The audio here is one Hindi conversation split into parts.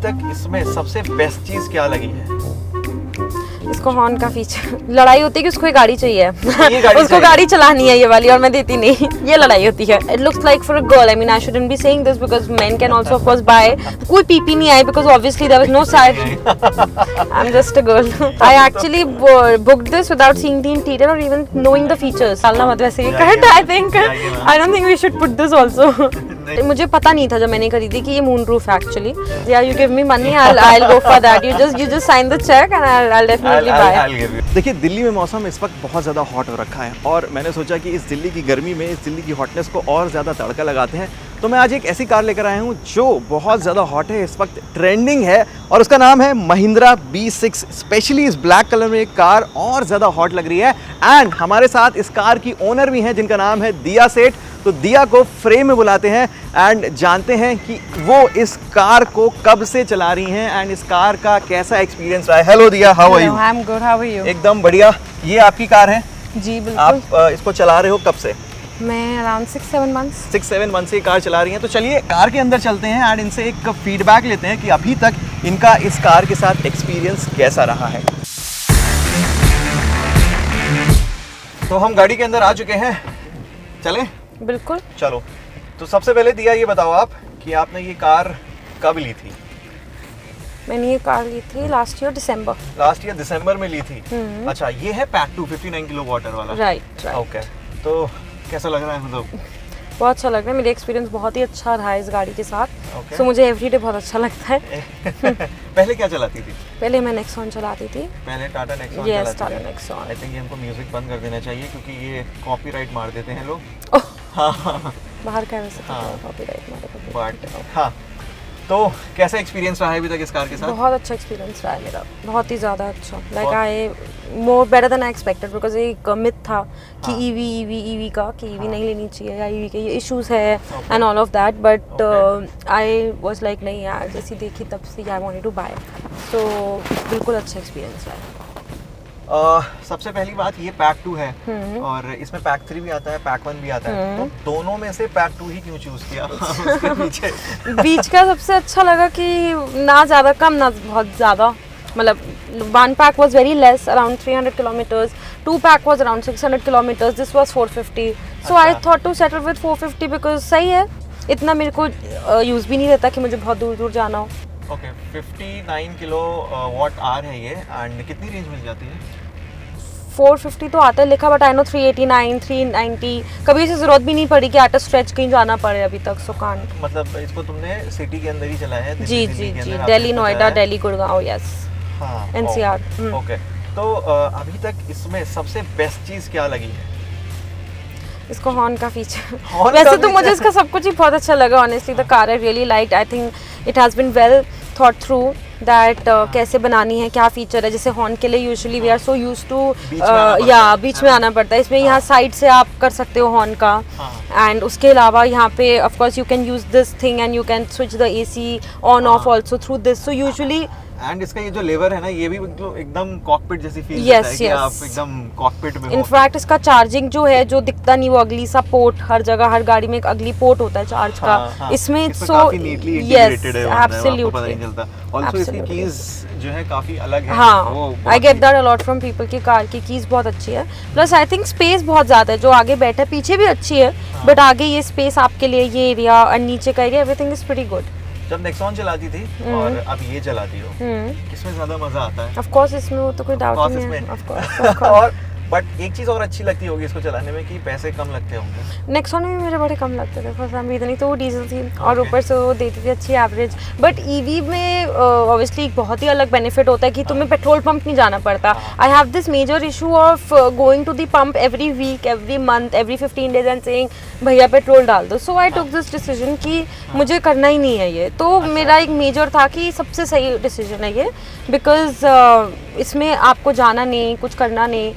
तक इसमें सबसे बेस्ट चीज क्या लगी है? इसको हॉर्न का फीचर, लड़ाई होती है कि उसको ये गाड़ी चाहिए गाड़ी उसको गाड़ी चलानी है ये वाली, और मैं देती नहीं ये लड़ाई होती है. It looks like for a girl, I mean I shouldn't be saying this because men can also of course buy. कोई पीपी नहीं I because obviously there was no side. I am just a girl. I actually booked this without seeing the interior or even knowing the features. सालना मत वैसे ही cut. I think I don't think we should put this also. मुझे पता नहीं था जब मैंने खरीदी कि ये मून रूफ है actually. Yeah, you give me money, I'll go for that. You just sign the check and I'll definitely buy. देखिए दिल्ली में मौसम इस वक्त बहुत ज़्यादा हॉट हो रखा है और मैंने सोचा कि इस दिल्ली की गर्मी में, इस दिल्ली की हॉटनेस को और ज़्यादा तड़का लगाते हैं. तो मैं आज एक ऐसी कार लेकर आया हूँ जो बहुत ज़्यादा हॉट है, इस वक्त ट्रेंडिंग है और उसका नाम है महिंद्रा B6. स्पेशली इस ब्लैक कलर में एक कार और ज़्यादा हॉट लग रही है. एंड हमारे साथ इस कार की ओनर भी हैं जिनका नाम है दिया सेठ. तो दिया को फ्रेम में बुलाते हैं एंड जानते हैं कि वो इस कार को कब से चला रही हैं एंड इस कार का कैसा एक्सपीरियंस रहा है. Hello Diya, how are you? I am good, how are you? एकदम बढ़िया. ये आपकी कार है? जी बिल्कुल. आप इसको चला रहे हो कब से? मैं अराउंड 6-7 months. 6-7 मंथ से कार चला रही हैं. तो चलिए कार के अंदर चलते हैं एंड इनसे एक फीडबैक लेते हैं कि अभी तक इनका इस कार के साथ एक्सपीरियंस कैसा रहा है. तो हम गाड़ी के अंदर आ चुके हैं, चलें? बिल्कुल चलो. तो सबसे पहले दिया ये बताओ आप कि आपने ये कार कब ली थी? मैंने ये कार ली थी लास्ट ईयर दिसंबर. लास्ट ईयर दिसंबर में ली थी. अच्छा, ये है पैक 2 59 किलो वाटर वाला. राइट. ओके. तो कैसा लग रहा है? मतलब बहुत अच्छा लग रहा है. मेरा एक्सपीरियंस बहुत ही अच्छा रहा है इस गाड़ी के साथ. Okay. सो मुझे एवरीडे बहुत अच्छा लगता है. पहले क्या चलाती थी? पहले मैं नेक्सॉन चलाती थी. पहले टाटा नेक्सॉन Yes, चलाती टाटा थी. नेक्सॉन. आई थिंक ये हमको म्यूजिक बंद कर देना चाहिए क्योंकि ये कॉपीराइट मार देते हैं लोग. ओह, हाँ. बाहर का वैसे हाँ. कॉपीराइट मारे. बट हाँ, तो कैसा एक्सपीरियंस रहा है अभी तक इस कार के साथ? बहुत अच्छा एक्सपीरियंस रहा है मेरा, बहुत ही ज़्यादा अच्छा. Like I more better than I expected because एक मिथ था कि ईवी का कि ईवी नहीं लेनी चाहिए या ईवी के ये इश्यूज है and all of that. But I was like नहीं यार, जैसी देखी तब से आई वांटेड टू बाय. सो बिल्कुल अच्छा एक्सपीरियंस रहा है. सबसे पहली बात, ये पैक 2 है और इसमें पैक 3 भी आता है, पैक 1 भी आता है. तो दोनों में से पैक 2 ही क्यों चूज किया? उसके पीछे बीच का सबसे अच्छा लगा कि ना ज़्यादा कम ना बहुत ज़्यादा. मतलब 1 pack was very less, around 300 kilometers. 2 pack was around 600 kilometers. This was 450. So I thought to settle with 450 because सही है. इतना मेरे को यूज़ भी नहीं रहता कि मुझे बहुत दूर दूर जाना हो. ओके. 59 किलो वाट आर है ये एंड कितनी रेंज मिल जाती है? 450 तो आता है लिखा, बट आई नो 389, 390. कभी ऐसी जरूरत भी नहीं पड़ी कि आउट ऑफ स्ट्रेच कहीं जाना पड़े अभी तक. So can't. मतलब इसको तुमने सिटी के अंदर ही चलाया है? जी जी जी. दिल्ली, नोएडा, दिल्ली, गुड़गांव. यस. हाँ. NCR. ओके. तो अभी तक इसमें सबसे बेस्ट चीज़ क्या लगी है? इसको हॉर्न का फीचर. वैसे तो मुझे इसका सब कुछ ही बहुत अच्छा लगा. Honestly the car I really liked. I think it has been well thought through that कैसे बनानी है, क्या फीचर है. जैसे हॉर्न के लिए usually we are so used to बीच में आना पड़ता है. इसमें यहाँ साइड से आप कर सकते हो हॉर्न का. एंड उसके अलावा यहाँ पे of course you can use this thing and you can switch the AC on off also through this. So usually and इसका ये जो लेवर है ना, ये भी मतलब एकदम कॉकपिट जैसी फील Yes, देता है कि yes. आप एकदम कॉकपिट में हो. इनफैक्ट इसका चार्जिंग जो है जो दिखता नहीं, वो अगली सा पोर्ट हर जगह, हर गाड़ी में एक अगली पोर्ट होता है चार्ज का. हाँ. इसमें इसमें सो काफी नीटली इंटीग्रेटेड है, आपको पता एब्सोल्युटली. नहीं चलता. ऑल्सो इसकी कीज जो है काफी अलग है. हाँ, I get that a lot from people की कार की कीज बहुत अच्छी है. प्लस आई थिंक स्पेस बहुत ज़्यादा है. जो आगे बैठा है, पीछे भी अच्छी है, बट आगे ये स्पेस आपके लिए, ये एरिया और नीचे का area, everything is pretty good. जब नेक्सॉन चलाती थी और अब ये चलाती हो, किसमें ज्यादा मजा आता है? ऑफ कोर्स इसमें वो तो कोई डाउट नहीं है. Of course. और बट एक चीज और अच्छी लगती होगी इसको चलाने में कि पैसे कम लगते होंगे. नेक्सॉन में मेरे बड़े कम लगते थे फर्स्ट टाइम. इतनी तो वो डीजल थी और ऊपर से वो देती थी अच्छी एवरेज. बट ईवी में ऑब्वियसली एक बहुत ही अलग बेनिफिट होता है कि तुम्हें पेट्रोल पंप नहीं जाना पड़ता. I have this major issue of going to the pump every week, every month, every 15 days and saying भैया पेट्रोल डाल दो. सो आई टुक दिस डिसीजन कि मुझे करना ही नहीं है ये. तो मेरा एक मेजर था कि सबसे सही डिसीजन है ये, बिकॉज इसमें आपको जाना नहीं, कुछ करना नहीं.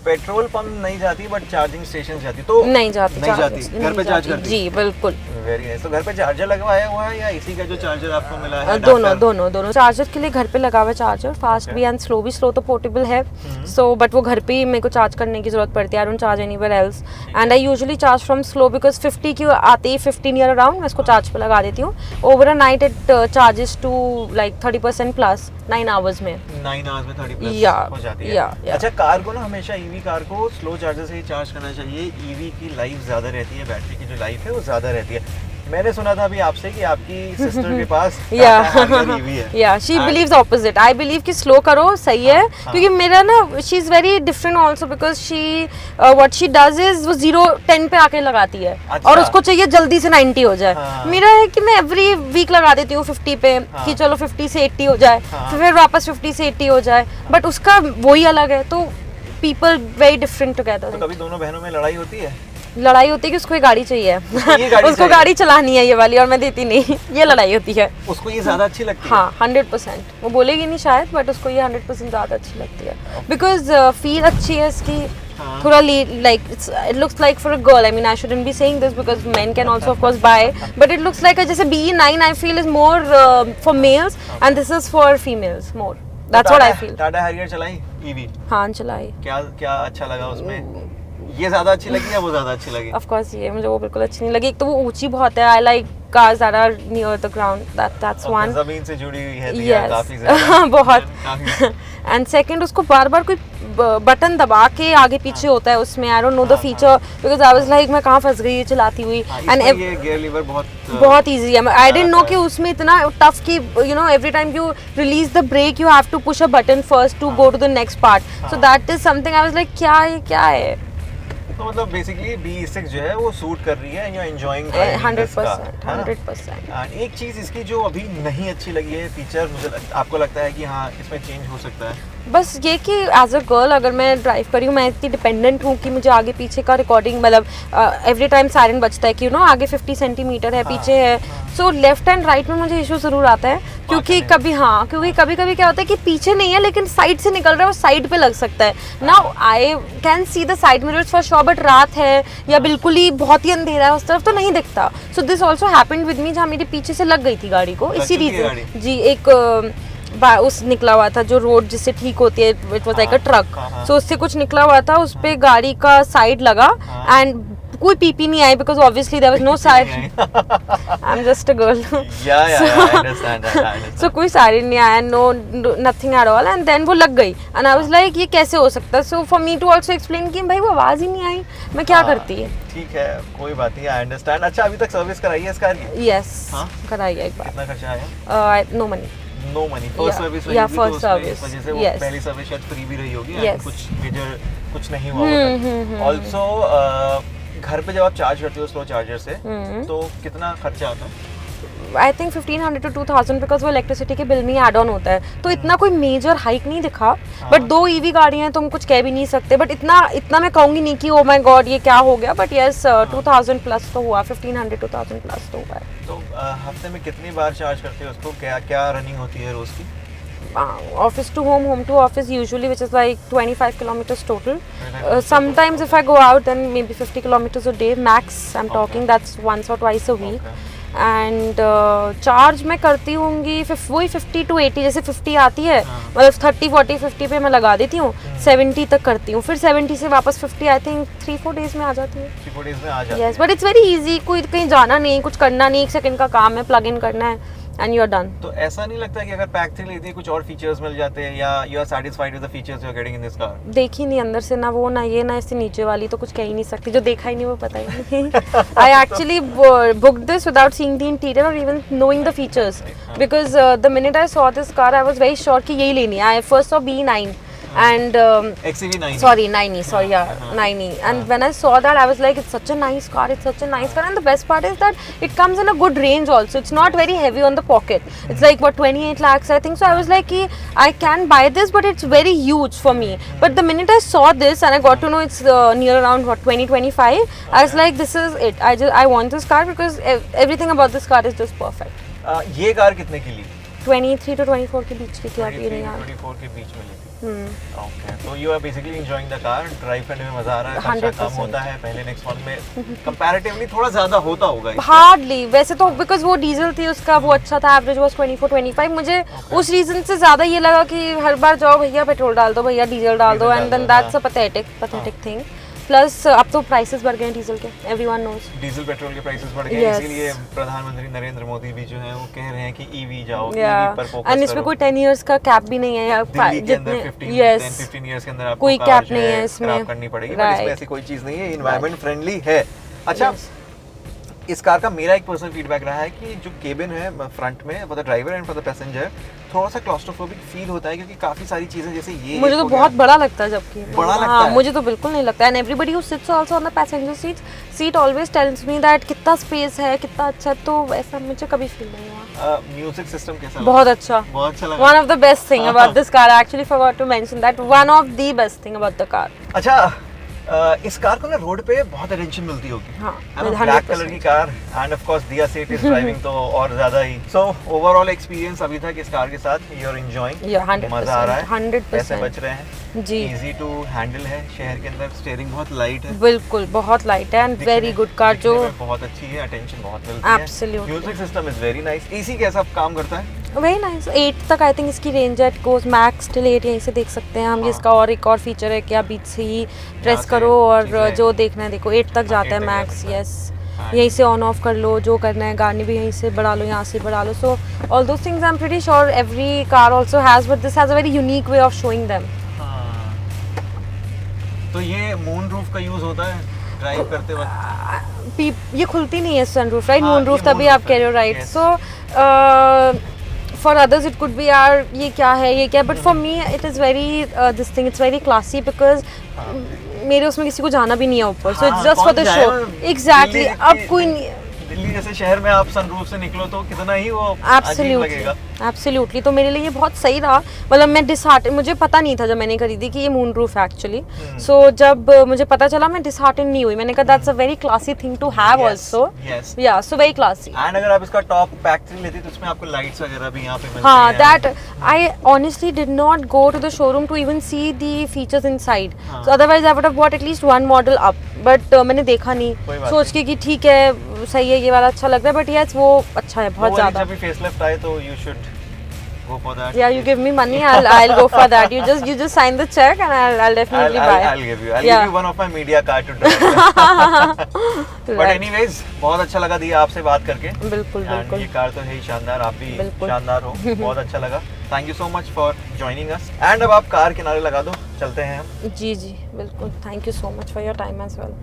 पेट्रोल पंप नहीं जाती बट चार्जिंग स्टेशन जाती, तो नहीं जाती, नहीं जाती, घर पे चार्ज करती? जी बिल्कुल। Very nice. तो घर पे चार्जर लगवाया हुआ है या इसी का जो चार्जर आपको मिला है? दोनों चार्जर के लिए घर पे लगा हुआ है चार्जर, फास्ट भी एंड स्लो भी। स्लो तो पोर्टेबल है, सो बट वो घर पे ही मेरे को चार्ज करने की जरूरत पड़ती है। I don't charge anywhere else and I usually charge from slow because 50 की आते ही 15 ईयर अराउंड मैं इसको चार्ज पे लगा देती हूँ। Over a night it charges to like 30% plus 9 hours में 30+ हो जाती है। अच्छा, कार को ना हमेशा ईवी कार को स्लो चार्जर से ही चार्ज करना चाहिए। ईवी की लाइफ ज़्यादा रहती है, बैटरी की जो लाइफ है वो ज़्यादा रहती है। मैंने सुना था अभी आपसे कि आपकी सिस्टर के पास ईवी है। या she beliefs opposite. I believe कि स्लो करो सही है, क्योंकि मेरा ना she is very different also because she what she does is वो 0-10 पे आके लगाती है। अच्छा। और उसको चाहिए जल्दी से 90 हो जाए। मेरा है कि मैं एवरी वीक लगा देती हूँ 50 पे कि चलो 50 से 80 हो जाए, फिर वापस 50 से 80 हो जाए, बट उसका वही अलग है। तो पीपल वेरी डिफरेंट टुगेदर। तो कभी दोनों बहनों में लड़ाई होती है? लड़ाई होती है कि उसको ये गाड़ी चाहिए उसको गाड़ी चलानी है ये वाली और मैं देती नहीं ये लड़ाई होती है। उसको ये ज्यादा अच्छी लगती है? हाँ 100%। वो बोलेगी नहीं शायद, बट उसको ये 100% ज्यादा अच्छी लगती है बिकॉज फील अच्छी है इसकी। थोड़ा like it looks like for a girl. I mean I shouldn't be saying this because men can also of course buy, but it looks like जैसे BE9 I feel is more for males and this is for females more. That's what I feel. Tata Harrier चलाई ईवी? हाँ चलाई। क्या अच्छा लगा उसमें? ये ज्यादा अच्छी लगी या वो ज्यादा अच्छी लगी? ऑफ कोर्स ये मुझे वो बिल्कुल अच्छी नहीं लगी। एक तो वो ऊंची बहुत है। I like cars that are near the ground, that's one. जमीन से जुड़ी हुई है yes. काफी ज्यादा बहुत। एंड सेकंड उसको बार-बार कोई बटन दबा के आगे पीछे होता है उसमें। I don't know the feature because I was like मैं कहाँ फंस गई ये चलाती हुई। एंड ये गियर लीवर बहुत इजी है। आई डिडंट नो कि उसमें इतना टफ कि you know every time you release the brake you have to push a button first to go to the next part. So that is something I was like क्या है। तो मतलब बेसिकली BE6 जो है वो सूट कर रही है एंड यू आर एंजॉयिंग 100%। एक चीज इसकी जो अभी नहीं अच्छी लगी है फीचर, मुझे आपको लगता है कि हाँ इसमें चेंज हो सकता है? बस ये कि एज अ गर्ल अगर मैं ड्राइव करी हूँ, मैं इतनी डिपेंडेंट हूँ कि मुझे आगे पीछे का रिकॉर्डिंग मतलब एवरी टाइम सायरन बजता है कि यू नो आगे 50 सेंटीमीटर है पीछे है। सो लेफ्ट एंड राइट में मुझे इशू ज़रूर आता है क्योंकि कभी कभी क्या होता है कि पीछे नहीं है लेकिन साइड से निकल रहा है, वो साइड पे लग सकता है। Now I can see the side mirrors for sure, but रात है या बिल्कुल ही बहुत ही अंधेरा है उस तरफ तो नहीं दिखता। So this also happened with me, जहाँ मेरे पीछे से लग गई थी गाड़ी को इसी रीजन। जी एक उस निकला हुआ था जो रोड जिससे ठीक होती है, it was like a truck. So उससे कुछ निकला हुआ था, उस पे गाड़ी का साइड लगा एंड कोई पीपी नहीं आई because obviously there was no side. I am just a girl. So कोई साइड नहीं आया, no nothing at all and then वो लग गई एंड आई वाज लाइक ये कैसे हो सकता है। So for me to also explain कि भाई वो आवाज ही नहीं आई, मैं क्या करती है। ठीक है कोई बात नहीं, आई अंडरस्टैंड। अच्छा अभी तक सर्विस कराई है इस कार की? यस कराई है एक बार। कितना खर्चा आया? No money. No money first service या फर्स्ट सर्विस वजह से वो पहली सर्विस शायद फ्री भी रही होगी एंड कुछ मेजर कुछ नहीं हुआ होगा। ऑल्सो घर पे जब आप चार्ज करते हो स्लो चार्जर से तो कितना खर्चा आता है? आई थिंक 1500 to 2000 बिकॉज वो इलेक्ट्रिसिटी के बिल में ऐड ऑन होता है। तो इतना कोई मेजर हाइक नहीं दिखा, बट 2 EV गाड़ियाँ हैं तो हम कुछ कह भी नहीं सकते। बट इतना मैं कहूँगी नहीं कि ओ माय गॉड ये क्या हो गया, बट यस 2000 प्लस तो हुआ, 1500 to 2000 प्लस तो हुआ है। तो हफ्ते में कितनी बार चार्ज करते हो उसको? क्या रनिंग होती है रोज की? Office to home, home to office usually, which is like 25 kilometers total. Sometimes if I go out then maybe 50 kilometers a day max. I'm talking that's once or twice a week. And charge मैं करती होंगी वही 50 to 80, जैसे 50 आती है मतलब 30 40 50 पे मैं लगा देती हूँ, 70 तक करती हूँ, फिर 70 से वापस 50 आई थिंक 3-4 डेज में आ जाती है। 3-4 डेज में आ जाती है। Yes but it's very easy, कोई कहीं जाना नहीं, कुछ करना नहीं, 1 सेकंड का काम है, प्लग इन करना है एंड यू आर डन। तो ऐसा नहीं लगता कि अगर पैक 3 लेती है कुछ और फीचर्स मिल जाते हैं या you are satisfied with the features you are getting in this car? देखी नहीं अंदर से, ना वो ना ये ना इससे नीचे वाली, तो कुछ कह ही नहीं सकती, जो देखा ही नहीं वो पता ही नहीं। I actually booked this without seeing the interior और even knowing the features because the minute I saw this car I was very sure कि यही लेनी है। I first saw BE9 and XEV9 sorry 9e sorry yeah 9e and when I saw that I was like it's such a nice car, it's such a nice car, and the best part is that it comes in a good range also. It's not very heavy on the pocket. It's like what 28 lakhs I think. So I was like I can buy this but it's very huge for me. But the minute I saw this and I got to know it's near around what 2025, I was like this is it. I want this car because everything about this car is just perfect. ये कार कितने की ली? 23 to 24 के बीच की थी आप ये नहीं यार 24 के बीच में ली थी। ओके, तो you are basically enjoying the car, drive करने में मजा आ रहा है, खर्चा 100%. कम होता है, पहले नेक्स्ट वन में कंपैरेटिवली थोड़ा ज्यादा होता होगा इससे। हार्डली, वैसे तो बिकॉज वो डीजल थी उसका वो अच्छा था, एवरेज वाज 24-25, मुझे उस रीजन से ज्यादा ये लगा कि हर बार जाओ भैया पेट्रोल डाल दो, भैया डीजल डाल दो, and then that's a pathetic thing. Plus अब तो प्राइसेस बढ़ गए हैं डीजल के, एवरीवन नोज। डीजल पेट्रोल के प्राइसेस बढ़ गए हैं, Yes. इसीलिए प्रधानमंत्री नरेंद्र मोदी भी जो है वो कह रहे हैं कि ईवी जाओ, ईवी Yeah. पर फोकस एंड इसमें करो। कोई 10 इयर्स का कैप भी नहीं है या दिल्ली के अंदर 15 यस 15 इयर्स के अंदर आपको कोई कार कैप जो नहीं है इसमें। खराब करनी पड़ेगी, बट इसमें Right. ऐसी कोई चीज नहीं है, एनवायरनमेंट फ्रेंडली है। अच्छा, Yes. इस कार का मेरा एक पर्सनल फीडबैक रहा है कि जो केबिन है फ्रंट में for the driver and for the passenger थोड़ा सा क्लॉस्ट्रोफोबिक फील होता है, क्योंकि काफी सारी चीजें जैसे ये मुझे तो हो गया। बहुत बड़ा लगता है जबकि बड़ा लगता हाँ, है? मुझे तो बिल्कुल नहीं लगता। And everybody who sits also on the passenger seat always tells me that कितना स्पेस है, कितना अच्छा है, तो वैसा मुझे कभी फील नहीं हुआ। म्यूजिक सिस्टम कैसा लगा? बहुत अच्छा, बहुत अच्छा लगा। One of the best thing about this car, I actually forgot to mention that, one of the best thing about the car. अच्छा, इस कार को ना रोड पे बहुत अटेंशन मिलती होगी। हाँ, ब्लैक कलर की कार एंड ऑफ कोर्स दिया सेठ इज ड्राइविंग, तो और ज्यादा ही। सो ओवरऑल एक्सपीरियंस अभी तक इस कार के साथ यू आर एंजॉयिंग, Yeah, 100%, मजा आ रहा है, 100%. पैसे बच रहे हैं जी इजी टू हैंडल है, शहर के अंदर स्टीयरिंग बहुत लाइट है, बिल्कुल बहुत लाइट है एंड वेरी गुड कार जो बहुत अच्छी है, अटेंशन बहुत मिलती है। Absolutely. Music system is very nice. AC कैसा काम करता है? Very nice. 8 तक आई थिंक इसकी रेंज है, इट गोज मैक्स टिल 8, यहीं से देख सकते हैं हम। हाँ। इसका और एक और फीचर है कि आप बीच से ही प्रेस से करो और चीज़ें- जो देखना है देखो, 8 तक जाता है 8 तक मैक्स। जाता है। यस, हाँ। यहीं से ऑन ऑफ कर लो, जो करना है, गाने भी यहीं से बढ़ा लो, यहाँ से बढ़ा लो। So all those things I am pretty sure every car also has, but this has a very unique way of showing them. हाँ। तो ये मून रूफ का यूज होता है ड्राइव करते वक्त? ये खुलती नहीं है सनरूफ, राइट? हाँ, मून रूफ ये तभी moon आप roof कह रहे हो, है, right? yes. So for others it could be यार ये क्या है, ये क्या है, but for me it is very this thing, it's very classy because मेरे उसमें किसी को जाना भी नहीं है ऊपर, so it's just for the show. Exactly, अब कोई दिल्ली जैसे शहर में आप सनरूफ से निकलो तो कितना ही वो अजीब लगेगा। एब्सोल्युटली, तो मेरे लिए ये बहुत सही रहा। मतलब मैं डिसहार्टन, मुझे पता नहीं था जब मैंने खरीदी कि ये मून रूफ है एक्चुअली। सो जब मुझे पता चला मैं डिसहार्टन नहीं हुई, मैंने कहा that's a very classy thing to have also. Yes, yeah so very classy. And अगर आप इसका टॉप पैक 3 लेती तो उसमें आपको लाइट्स वगैरह भी यहाँ पे मिलती हाँ, हैं। that I honestly did not go to the showroom to even see the features inside. हाँ. So otherwise I would have bought at least one model up. But मैंने देखा नहीं, कोई बात सोच के कि ठीक है, सही है, ये वाला अच्छा लग रहा है, but yes वो अच्छा है बहुत ज़्यादा। जब भी फेसलिफ्ट आए तो you should go for that. Yeah, you give me money, I'll go for that. You just sign the check and I'll definitely buy. I'll give you Yeah. one of my media card to drive. But Right. anyways, बहुत अच्छा लगा दिया आपसे बात करके। बिल्कुल And बिल्कुल। ये कार तो है ही शानदार, आप भी बिल्कुल। शानदार हो, बहुत अच्छा लगा। Thank you so much for joining us. And अब आप कार किनारे लगा दो, चलते हैं हम। जी जी बिल्कुल, thank you so much for your time as well.